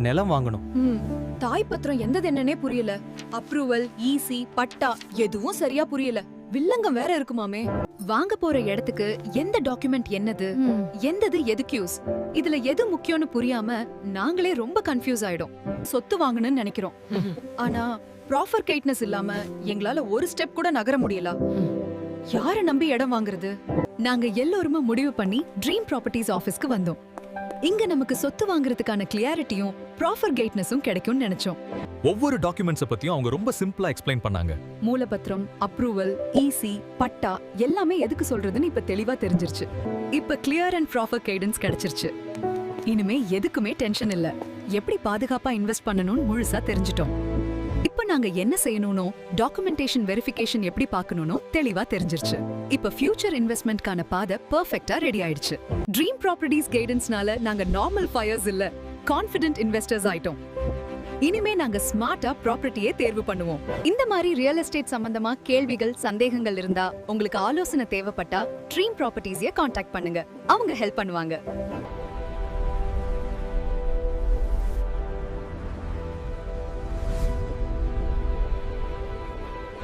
நிலம் வாங்கணும். தாய் பத்திரம் எந்தது என்னன்னே புரியல. அப்ரூவல், ஈசி, பட்டா எதுவும் சரியா புரியல. வில்லங்கம் வேற இருக்குமாமே. வாங்க போற இடத்துக்கு எந்த டாக்குமெண்ட் என்னது, எந்தது எதுக்கு யூஸ், இதுல எது முக்கியம்னு புரியாம நாங்களே ரொம்ப கன்ஃபியூஸ் ஆயிடும். சொத்து வாங்கணும்னு நினைக்கிறோம், ஆனா ப்ராப்பர் கைட்னஸ் இல்லாம எங்களால ஒரு ஸ்டெப் கூட நகர முடியல. யார நம்பி இடம் வாங்குறது? நாங்க எல்லோருமே முடிவு பண்ணி ட்ரீம் ப்ராப்பர்ட்டிஸ் ஆபீஸ்க்கு வந்தோம். இங்க நமக்கு சொத்து வாங்குறதுக்கான கிளியாரிட்டியும் ப்ராப்பர் கைட்னஸும் கிடைக்கும்னு நினைச்சோம். ஒவ்வொரு டாக்குமெண்ட்ஸ் பத்தியும் அவங்க ரொம்ப சிம்பிளா எக்ஸ்பிளைன் பண்ணாங்க. மூலப்பத்திரம், அப்ரூவல், ஈசி, பட்டா எல்லாமே எதுக்கு சொல்றதுன்னு இப்ப தெளிவா தெரிஞ்சிருச்சு. இப்ப கிளியர் அண்ட் ப்ராப்பர் கைடன்ஸ் கிடைச்சிருச்சு. இனிமே எதுக்குமே டென்ஷன் இல்ல. எப்படி பாதுகாப்பா இன்வெஸ்ட் பண்ணணும்னு முழுசா தெரிஞ்சிட்டோம். இப்ப நாங்க என்ன செய்யணும்னோ, டாக்குமெண்டேஷன் வெரிஃபிகேஷன் எப்படி பார்க்கணும்னோ தெளிவா தெரிஞ்சிருச்சு. இப்ப ஃபியூச்சர் இன்வெஸ்ட்மென்ட்கான பாதை பெர்ஃபெக்ட்டா ரெடி ஆயிடுச்சு. ட்ரீம் ப்ராப்பர்ட்டிஸ் கைடன்ஸ்னால நாங்க நார்மல் ஃபயர்ஸ் இல்ல, கான்ஃபிடென்ட் இன்வெஸ்டர்ஸ் ஆயிட்டோம். இனிமே நாங்க ஸ்மார்ட்டா ப்ராப்பர்ட்டியே தேர்வு பண்ணுவோம். இந்த மாதிரி ரியல் எஸ்டேட் சம்பந்தமா கேள்விகள், சந்தேகங்கள் இருந்தா, உங்களுக்கு ஆலோசனை தேவைப்பட்டா ட்ரீம் ப்ராப்பர்ட்டிஸையே கான்டாக்ட் பண்ணுங்க. அவங்க ஹெல்ப் பண்ணுவாங்க.